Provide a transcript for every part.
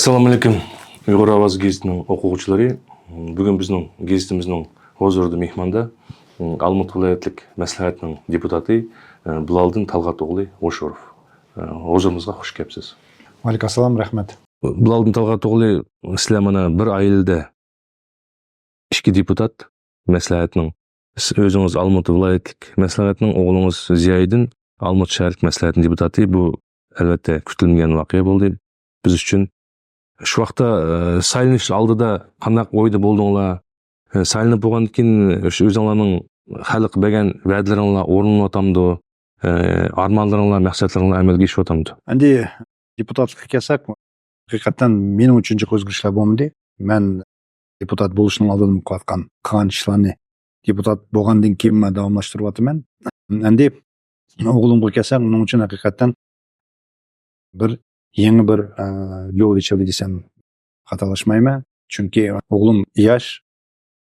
Assalamu alaikum. Uyg'ur ovozi gazetining o'quvchilari. Bugun bizning gazetimizning hozirda mehmonda Almut viloyatlik maslahatning deputati Bilaldin Talg'at o'g'li O'shurov. Huzurimizga xush kelibsiz. Alaykum assalom, rahmat. Bilaldin Talg'at o'g'li sizlar mana bir ayilda ikki deputat maslahatning. Siz o'zingiz Almut viloyatlik maslahatning, o'g'lingiz Ziyoddin Almut shaharlik maslahatning deputati. Bu albatta kutilmagan voqea bo'ldi biz uchun. Şu vaqtda saylanish oldida qanday o'yda bo'ldinglar? Saylanib bo'lgandan keyin o'sha o'zingizning xalq bergan va'dalaringlar o'rnalyotamdi? Armonlaringlar, maqsadlaringlar amalga oshyapti? Endi deputatlikka kelsak, haqiqatan mening uchun o'zgarishlar bo'lmadi. Men deputat bo'lishning oldin qilgan ishlarni deputat bo'lgandan keyin davomlashtiryapman. Endi o'g'limga kelsak, uning uchun haqiqatan yangi bir yo'l ichadi desam xatolashmayman. Chunki o'g'lim yosh,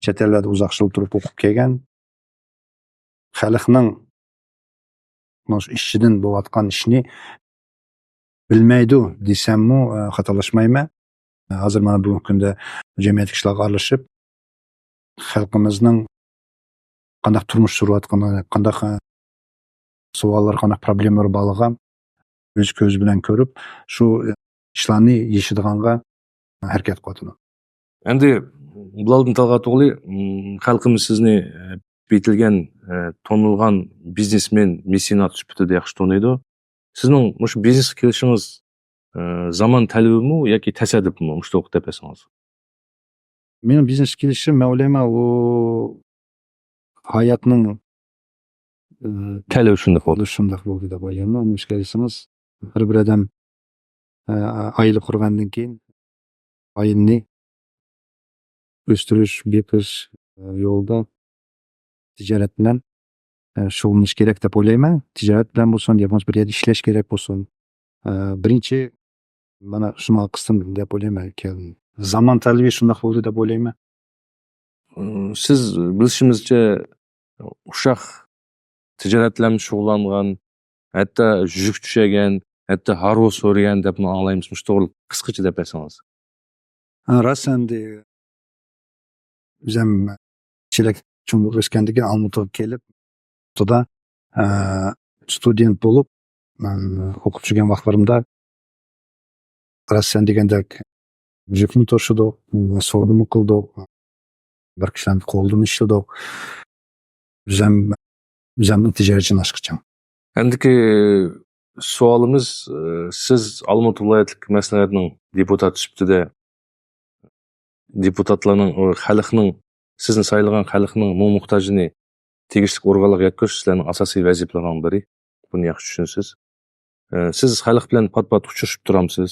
chet ellarda uzoq yil turib o'qib kelgan. Xalqning ishchidan bo'layotgan ishni bilmaydi desammi xatolashmayman. Hozir mana bu kunda jamiyat ishlarga aralashib, xalqimizning qanday turmush surayotganini, qanday savollar, qanday problemalar borligini o'z ko'z bilan ko'rib, shu ishlarni yechadiganga harakat qilyapman. Endi Bilaldin Talg'at o'g'li, xalqimiz sizni betilgan, tonilgan biznesmen, mesenat sifatida yaxshi taniydi. Sizning shu biznesga kelishingiz zaman talabimi yoki tasadduqmi? Shu to'g'ri depasangiz. Mening biznesga kelishim, men o'ylayman, u hayotning Talabi shunday bo'ldi. Shunday bo'ldi deb o'ylayman. Mushkilasiz har bir odam oila qurgandan keyin oilani o'stirish, beqish yo'lda tijorat bilan shug'ullanish kerak deb o'ylayman. Tijorat bilan bo'lsin, yoki bir yerda ishlash kerak bo'lsin. Birinchi mana shunday qism deb o'ylayman. Zamon talabi shunday bo'ldi deb o'ylayman. Siz bilishimizcha uşaq tijorat bilan shug'ullangan, hatto yuk tushagan, hatto harvo so'ragan deb anglaymiz. Shu to'g'ri qisqacha deb aytsangiz. Rost endi o'zim chelak chungur o'sgandan keyin Almutga kelib, to'da student bo'lib, o'qib turgan vaqtlarimda rost degandek yukni to'shidik, savdo qildik, bir kishilarni qo'ldan ishladik. O'zimni tijoratchini ochqichim. Endiki savolimiz, siz Almut viloyatlik maslahatining deputati sifatida deputatlarning, xalqning, sizni saylagan xalqning muhtojini tegishli organlarga yetkazish sizlarning asosiy vazifalaridan biri. Buni yaxshi tushunsiz. Siz xalq bilan pat-pat uchrashib turamsiz.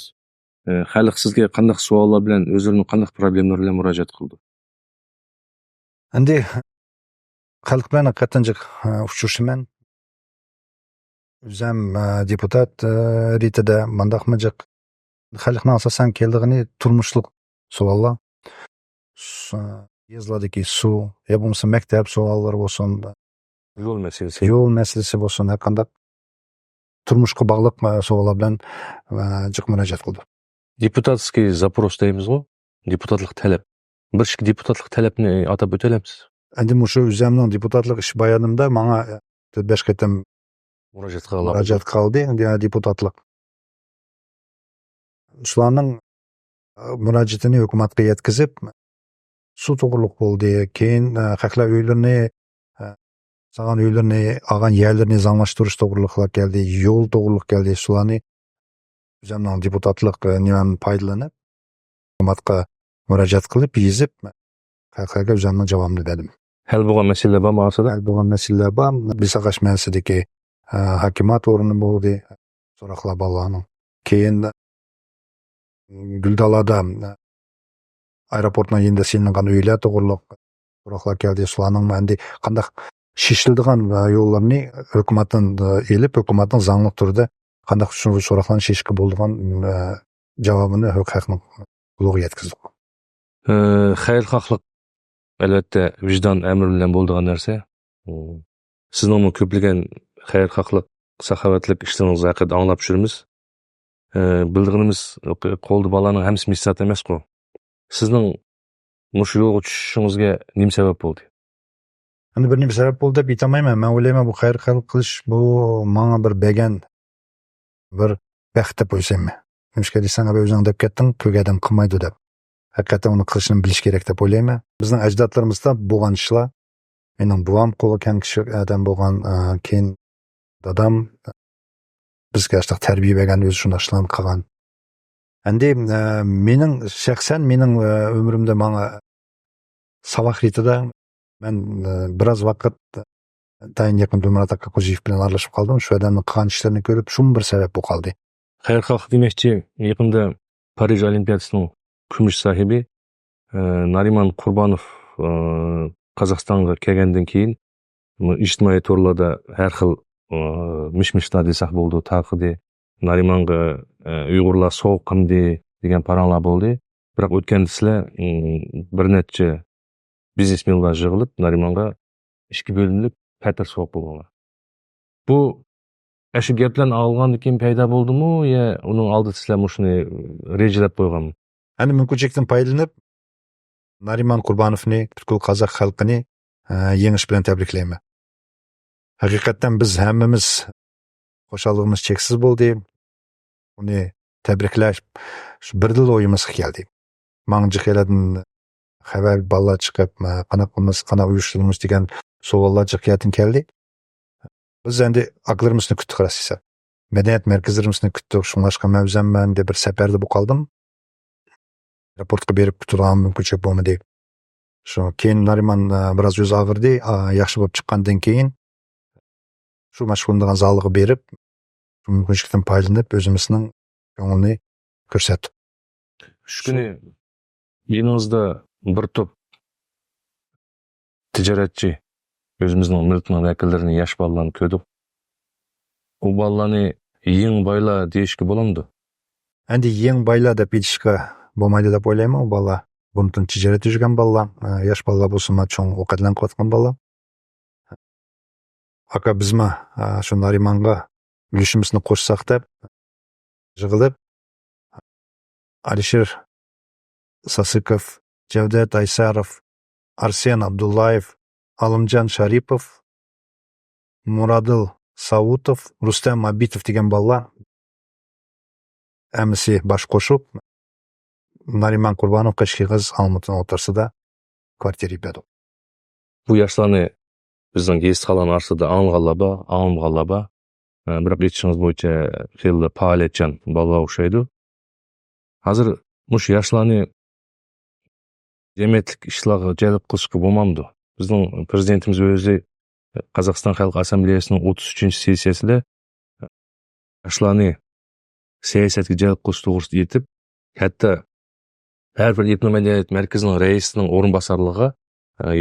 Xalq sizga qanday savollar bilan, o'zlarining qanday problemlar bilan murojaat qildi? Endi xalq bilan haqiqatan uchrashaman. O'zim deputat ritida mandaqmi xalqning asosan keldig'ini turmushlik savollar. Yezlardagi suv, ya bo'lmasa maktab savollari bo'lsin, yo'l masalasi bo'lsin, har qanday turmushga bog'liq savollar bilan murojaat qildi. Deputatskiy zaпрос deymizmi? Deputatlik talab. Bir deputatlik talabni atab o'talamsiz. Endi shu o'zimning deputatlik ish bayonimda menga 4-5 qatam murojaat qildi. Endi deputatlik. Shularning murojaatini hukumatga yetkazib, suv to'g'riliq bo'ldi. Keyin xalqlar uylarini, sog'an uylarini, olgan yerlarini zanglashtirish to'g'riliqlar keldi, yo'l to'g'riliq keldi. Shularni o'zimning deputatlik nimani foydalanib, hukumatga murojaat qilib, yezib, xalqlarga o'zimning javobini berdim. Hal bo'lgan masalalar bormi aslida? Hal bo'lgan masalalar bor. Bisaqash masaladagi hukumat o'rni bo'ldi, so'roqlar borlarning. Keyin Guldalada aeroportning yenda silingan uylar to'g'riliq so'roqlar keldi. Shularning endi qanday shishildigan yo'llarni hukumatdan elib, hukumatning zangli turida qanday so'roqlarni shishga bo'ldigan javobini xalqning quloqiga yetkazdik. Xayrixohlik albatta vijdon amri bilan bo'ladigan narsa. Sizning ko'plagan xayrixohlik, saxovatlik ishlaringiz haqida anglab tushiramiz. bildiğimiz koldu balanın hemsi misat emas go. Sizning mushu yo'lga tushishingizga nima sabab bo'ldi? Endi bir nima sabab bo'ldi deb aytolmayman. Men o'ylayman bu xayr qilish bu menga bir bergan bir baxt deb o'ylayman. Nimishga desang, o'zing deb ketding, ko'p odam qilmaydi deb. Haqiqatan uni qilishni bilish kerak deb o'ylayman. Bizning ajdodlarimizda bo'lgan ishlar, mening buvam qo'li kang kishi odam bo'lgan, keyin dadam bizga ashta tarbiya bergan, o'zi shunday ishlarni qilgan. Endi mening shaxsan mening umrimda menga saboq ritida men biroz vaqt tayin yaqin Dumrat aka Qo'ziyev bilan aralashib qoldim. Shu odamning qilgan ishlarini ko'rib, shum bir sabab bo'lib qoldi. Xayrxalq demoqchi, yaqinda Parij Olimpiadasining kumush sohibi Nariman Qurbonov Qozog'istonga kelgandan keyin ijtimoiy torlarda har xil mish-mishlar desak bo'ldi, taqidi Narimanga Uyg'urlar sovuq qildi degan paranglar bo'ldi. Biroq o'tgan sizlar bir necha biznesmenlar yig'ilib Narimanga 2 bo'limlik patar sovuq bo'lgan. Bu shu gaplarni olgandan keyin paydo bo'ldimi yo uning oldida sizlar shuni rejalab qo'yganmi? Endi mumkinchilikdan foydalanib Nariman Qurbonovni, butkul qozoq xalqini yengish bilan tabriklayman. Haqiqatan biz hammamiz xo'shalligimiz cheksiz bo'ldi. Uni tabriklash shu bir dil o'yimizga keldi. Manga jiqeladin xabar balla chiqib, qanaqamiz, qana uyushtiramiz degan savollar jiqeladin keldi. Biz endi aqlarimizni kutdik rasisa. Medeniyet merkezlerimizni kutdik. Şunlaşqa mevzemmen de bir seferde bu kaldım. Raportga berip kutulan mümkünçük bo'lmadi. Şu keyin Nariman biraz yüz ağırdı. Yaxşı bo'lib chiqqandan keyin şu mashg'uldan zallığı berip şu mümkünçükten paylanıp özümüzning ko'nglini ko'rsatdik. Shu kuni yoningizda bir to'p tijoratchi o'zimizning milkning vakillarini yosh bolalarni ko'rdik. U bolalarni yeng boylar deyishga bo'lamdi. Endi yeng boylar deb aytishga bo'lmaydi deb o'ylayman. U bolalar bundan tijorat yurgan bolalar, yosh bolalar bo'lsin, cho'ng ovqatlanib qotgan bolalar. Aka bizma shu Narimanga ulushimizni qo'shsak deb yig'ilib Alisher Sasıkov, Cevdet Aysarov, Arsen Abdullayev, Alimjon Sharipov, Muradil Savutov, Rustam Abitov degan bolalar hammasi bosh qo'shib Nariman Qurbonovga qiz Almatning o'rtasida kvartira berdi. Bu yoshlarni bizning Gestxalan arsida ang'alaba, biroq aytishingiz bo'yicha xeyli faoliyatchan bolalar o'xshaydi. Hozir mush yoshlarni jamiyatlik ishlarga jalb qilishga bo'lmamdi. Bizning prezidentimiz o'zi Qozog'iston Xalq Assambleyasining 33-sessiyasida yoshlarni siyosatga jalb qilish to'g'risida aytib, hatto har bir etno madaniyat markazining raisining o'rinbosarligiga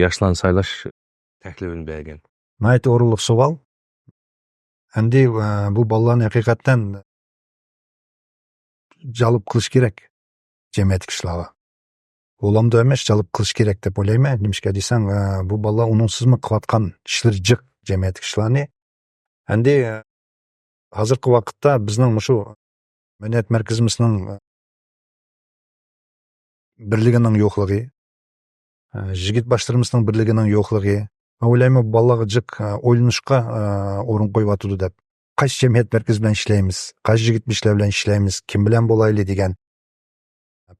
yoshlarni saylash taklifini bergan. Nayt o'rinliq savol. Endi bu bolalarni haqiqatan jalb qilish kerak jamiyat ishlarga. Olamda emas, jalb qilish kerak deb o'ylayman. Nimishga desang, bu bolalar uningsizmi qilayotgan ishlar jiq jamiyat ishlarni. Endi hozirgi vaqtda bizning shu madaniyat markazimizning birligining yo'qligi, yigit boshlarimizning birligining yo'qligi, men o'ylayman bu bolalarga jiq o'ylanishga o'rin qo'yyotdi deb. Qaysi jamiyat markazi bilan ishlaymiz, qaysi yigit bilan ishlaymiz, kim bilan bo'layli degan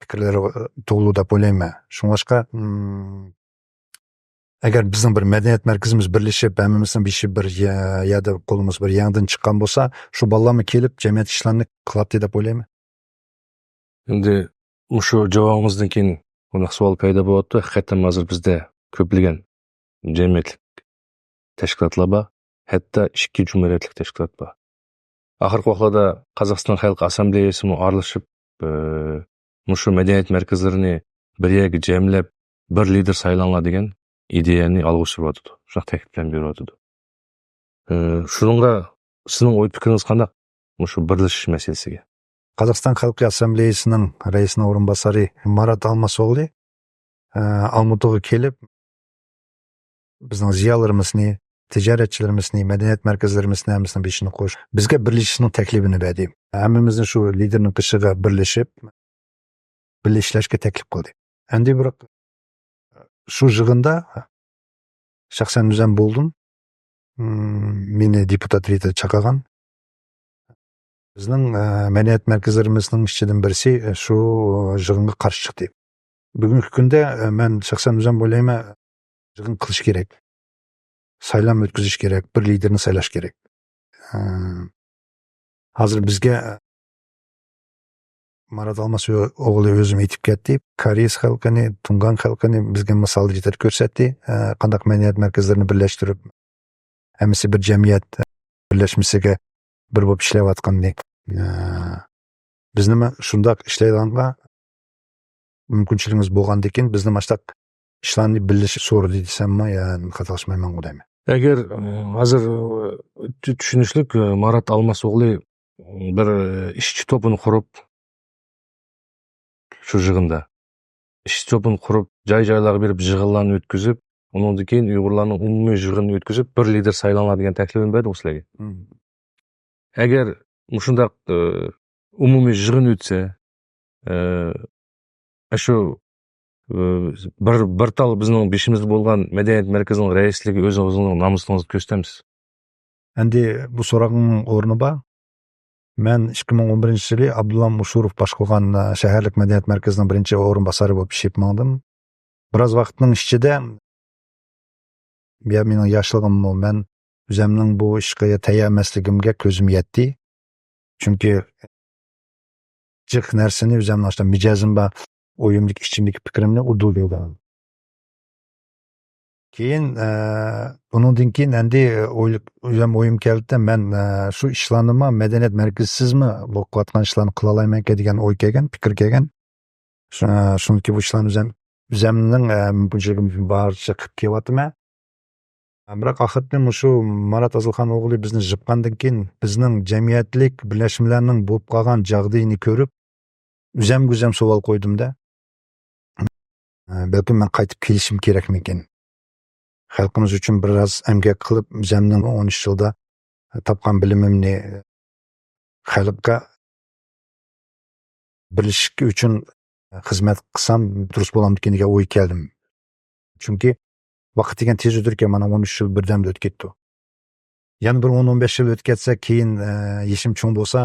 fikrlar to'g'ri deb o'ylayman. Shunga agar bizning bir madaniyat markazimiz birlashib, hammamizning ishi bir yerda qo'limiz bir yangidan chiqqan bo'lsa, shu bolalarni kelib jamiyat ishlarini qiladi deb o'ylayman. Endi shu javobingizdan keyin buni savol paydo bo'lyapti. Haqiqatan hozir bizda ko'plagan jamiyatlik tashkilotlar bor, hatto ikki jumhuriyatlik tashkilot bor. Oxirgi vaqtlarda Qozog'iston Xalq Assambleyasi aralashib shu madaniyat markazlarini bir yerga jamlab bir lider saylanlar degan ideyani olg'a suryapti. Shunaqa takliflar beryapti. Shunga sizning o'y fikringiz qanday shu birlashish masalasiga? Qozog'iston Xalq Assambleyasining raisining o'rinbosari Marat Almasoğlu Almato'ga kelib bizning ziyolarimizni, tijoratchilarimizni, madaniyat markazlarimizni hammasini beshini qo'sh. Bizga birlashishning taklifini berdi. Hammamizni shu liderning qishig'iga birlashib ishlashga taklif qildi. Endi bir shu yig'inda shaxsan o'zim bo'ldim. Meni deputat etib chaqirgan. Bizning madaniyat markazlarimizning ichidan birisi shu yig'inga qarshi chiqdi. Bugungi kunda men shaxsan o'zim o'ylayman, yig'in qilish kerak. Saylam o'tkazish kerak, bir liderni saylash kerak. Hozir bizga Marat Almaso'g'li o'zim aytib ketdi. Koreys xalqini, Tungan xalqini bizga misol keltirib ko'rsatdi. Qanday madaniyat markazlarini birlashtirib, hammasi bir jamiyat birlashmasiga bir bo'lib ishlayotgandek. Biz nima shundoq ishlayotganda mumkinchiligimiz bo'lgandan keyin bizni mashtaq ishlarni birlashish so'radi desammi, xatolashmayman deyman. Agar hozir tushunishlik Marat Almaso'g'li bir ishchi to'pini qurib shu yig'inda ishchi to'pini qurib joy-joylarga berib yig'inlarni o'tkazib, undan keyin Uyg'urlarning umumiy yig'inini o'tkazib bir lider saylanadi degan taklifini berdi sizlarga. Agar shundoq umumiy yig'in o'tsa, shu bir tal bizning beshimizda bo'lgan madaniyat markazining raisligi o'zingizning nomusingizni ko'rsatamiz. Endi bu so'roqning o'rni bor. Men 2011-yili Abdulla Mushurov boshqargan shaharlik madaniyat markazining birinchi o'rinbosari bo'lib ishib mandim. Biroz vaqtning ichida mening yoshligimni men o'zimning bu ishga tayyormasligimga ko'zim yetdi. Chunki jiq narsani o'zimning ashta mijozim bor, o'yimlik, ichimlik fikrimni udullayman. Keyin bundan keyin endi o'yim keldi, men shu ishlarni madaniyat markazsizmi bu qilayotgan ishlarni qila olaman degan o'y kelgan, fikr kelgan. Chunki bu ishlarni o'zimning mumkinchiligim boricha qilib kelyapman. Biroq oxirida shu Marat Azilxon o'g'li bizni jiqqandan keyin bizning jamiyatlik birlashmalarning bo'lib qolgan jag'diyini ko'rib, o'zim savol qo'ydimda. Balki men qaytib kelishim kerakmikin? Xalqimiz uchun biroz emgak qilib, o'zimning 13 yilda topgan bilimimni xalqqa bilish uchun xizmat qilsam durust bo'larmikin degan o'y keldim. Chunki vaqt degan tez o'tirgan, mana 13 yil birdamda o'tib ketdi. Yana bir 10-15 yil o'tib ketsa, keyin yeshim cho'ng bo'lsa,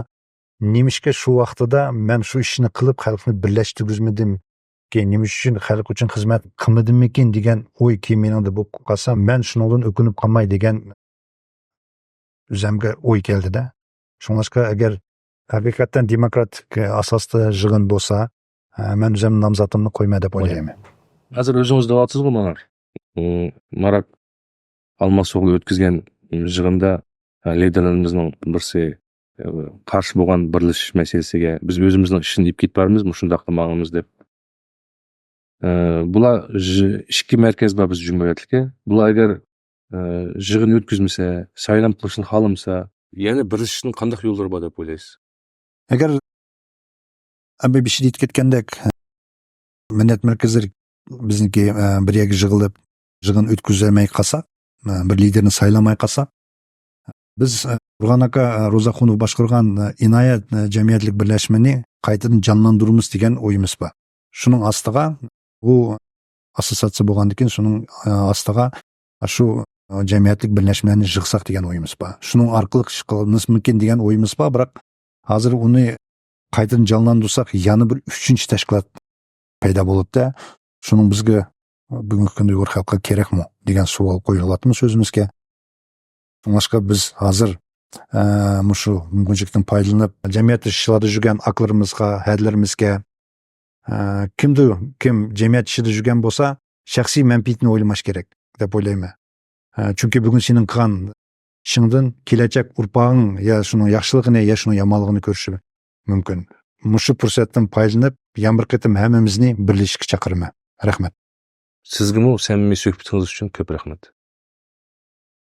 nemishga shu vaqtida men shu ishni qilib xalqni birlashtirgizmadim, keyin nima uchun xalq uchun xizmat qilmadimmikin degan o'y keyin meningda bo'lib qolsa, men shundan o'kinib qolmay degan o'zimga o'y keldida. Shuningdek, agar haqiqatan demokratik asosda yig'in bo'lsa, men o'zimning nomzodimni qo'yma deb o'ylayman. Hozir o'zingiz deyapsizmi mana? Marat Almaso'g'li o'tkazgan yig'inda liderlarimizning birisi qarshi bo'lgan birlashish masalasiga biz o'zimizning ishini deb ketibamizmi, shundoq qilmoqmiz deb. Bular ikki markaz bor biz jumhuriyatlikka. Bular agar yig'in o'tkazmasa, saylam qilishni xohlamasa, yana birlashishning qanday yo'llari bor deb o'ylaysiz? Agar bir şey deyip ketgandek madaniyat markazlari bizniki bir yerga yig'ilib yig'in o'tkazolmay qolsa, bir liderni saylamay qolsa, biz Burg'on aka Ro'zaxonov boshqargan inoyat jamiyatlik birlashmani qaytadan jonlantiramiz degan o'yimiz bor. Shuning ostiga bu assotsiatsiya bo'lgandan keyin shuning ostiga shu jamiyatlik birlashmani yig'sak degan o'yimiz bor. Shuning orqali ish qilamiz mumkin degan o'yimiz bor, biroq hozir uni qaytadan jonlantirsak, yana bir 3-chi tashkilot paydo bo'ladi-da. Shuning bizga bugungi kunda Uyg'ur xalqiga kerakmi degan savol qo'yilyapti so'zimizga. Boshqa biz hozir shu mumkinchilikdan foydalanib jamiyat ishlarida yurgan aqlarimizga, hadlarimizga kim jamiyat ishida yurgan bo'lsa, shaxsiy manfaatini o'ylamash kerak deb o'ylayman. Chunki bugun sening qilgan ishingdan kelajak urpog'ing ya shuni yaxshiligini ya shuni yomonligini ko'rishi mumkin. Shu fursatdan foydalanib, yana bir qatam hammamizni birlashishga chaqiraman. Rahmat. Sizga samimiy suhbatingiz uchun ko'p rahmat.